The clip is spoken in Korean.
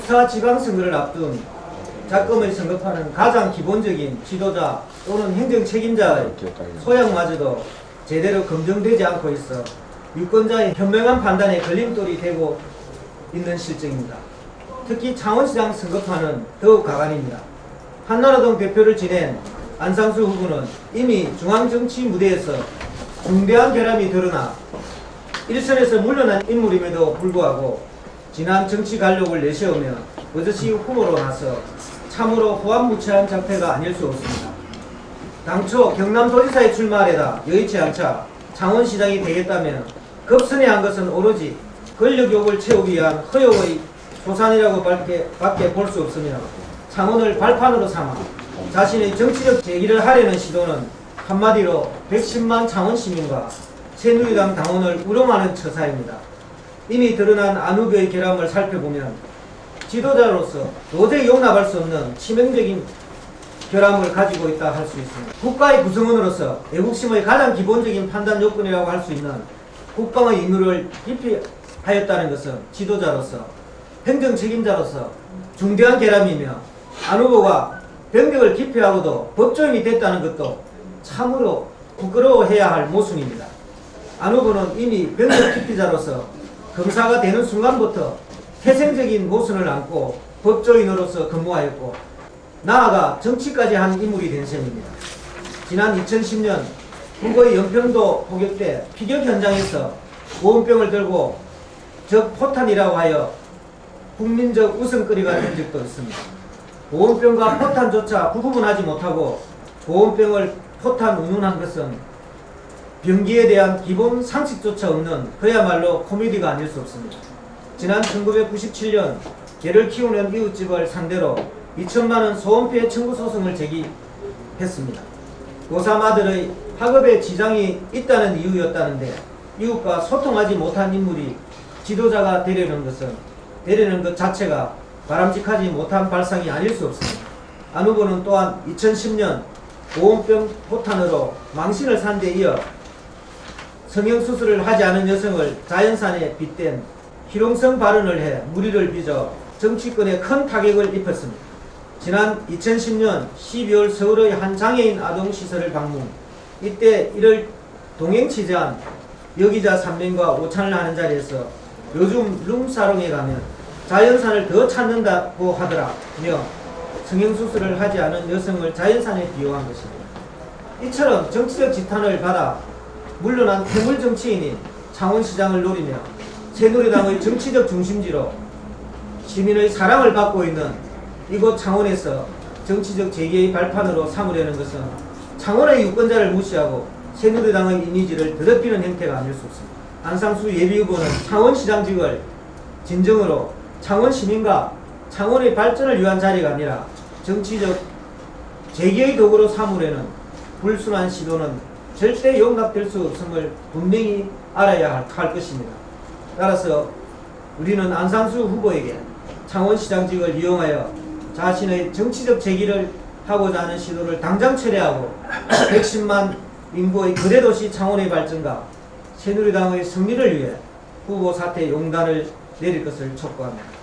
6.4 지방선거를 앞둔 작금의 선거판은 가장 기본적인 지도자 또는 행정 책임자의 소양마저도 제대로 검증되지 않고 있어 유권자의 현명한 판단에 걸림돌이 되고 있는 실정입니다. 특히 창원시장 선거판은 더욱 가관입니다. 한나라당 대표를 지낸 안상수 후보는 이미 중앙정치 무대에서 중대한 결함이 드러나 일선에서 물러난 인물임에도 불구하고 지난 정치 관록을 내세우며 버젓이 후보로 나서 참으로 호환무치한 작태가 아닐 수 없습니다. 당초 경남도지사에 출마하려다 여의치 않자 창원시장이 되겠다며 급선회한 것은 오로지 권력욕을 채우기 위한 허욕의 소산이라고 밖에 볼 수 없으며 창원을 발판으로 삼아 자신의 정치적 제기를 하려는 시도는 한마디로 110만 창원시민과 새누리당 당원을 우롱하는 처사입니다. 이미 드러난 안 후보의 결함을 살펴보면 지도자로서 도저히 용납할 수 없는 치명적인 결함을 가지고 있다 할 수 있습니다. 국가의 구성원으로서 애국심의 가장 기본적인 판단 요건이라고 할 수 있는 국방의 임무를 기피하였다는 것은 지도자로서 행정 책임자로서 중대한 결함이며 안 후보가 병력을 기피하고도 법조인이 됐다는 것도 참으로 부끄러워해야 할 모순입니다. 안 후보는 이미 병력 기피자로서 검사가 되는 순간부터 태생적인 모순을 안고 법조인으로서 근무하였고 나아가 정치까지 한 인물이 된 셈입니다. 지난 2010년 후보의 연평도 포격 때 피격 현장에서 보온병을 들고 적 포탄이라고 하여 국민적 웃음거리가 된 적도 있습니다. 보온병과 포탄조차 구분하지 못하고 보온병을 포탄 운운한 것은 병기에 대한 기본 상식조차 없는 그야말로 코미디가 아닐 수 없습니다. 지난 1997년 개를 키우는 이웃집을 상대로 2천만원 소원피해 청구 소송을 제기했습니다. 고3 아들의 학업에 지장이 있다는 이유였다는데 이웃과 소통하지 못한 인물이 지도자가 되려는 것 자체가 바람직하지 못한 발상이 아닐 수 없습니다. 안 후보는 또한 2010년 보온병 포탄으로 망신을 산 데 이어 성형수술을 하지 않은 여성을 자연산에 빗댄 희롱성 발언을 해 무리를 빚어 정치권에 큰 타격을 입혔습니다. 지난 2010년 12월 서울의 한 장애인 아동시설을 방문, 이때 이를 동행 취재한 여기자 3명과 오찬을 하는 자리에서 요즘 룸사롱에 가면 자연산을 더 찾는다고 하더라며 성형수술을 하지 않은 여성을 자연산에 비유한 것입니다. 이처럼 정치적 지탄을 받아 물러난 퇴물 정치인이 창원시장을 노리며 새누리당의 정치적 중심지로 시민의 사랑을 받고 있는 이곳 창원에서 정치적 재개의 발판으로 삼으려는 것은 창원의 유권자를 무시하고 새누리당의 이미지를 더럽히는 행태가 아닐 수 없습니다. 안상수 예비후보는 창원시장직을 진정으로 창원 시민과 창원의 발전을 위한 자리가 아니라 정치적 재개의 도구로 삼으려는 불순한 시도는 절대 용납될 수 없음을 분명히 알아야 할 것입니다. 따라서 우리는 안상수 후보에게 창원시장직을 이용하여 자신의 정치적 재기를 하고자 하는 시도를 당장 철회하고 110만 인구의 거대도시 창원의 발전과 새누리당의 승리를 위해 후보 사퇴 용단을 내릴 것을 촉구합니다.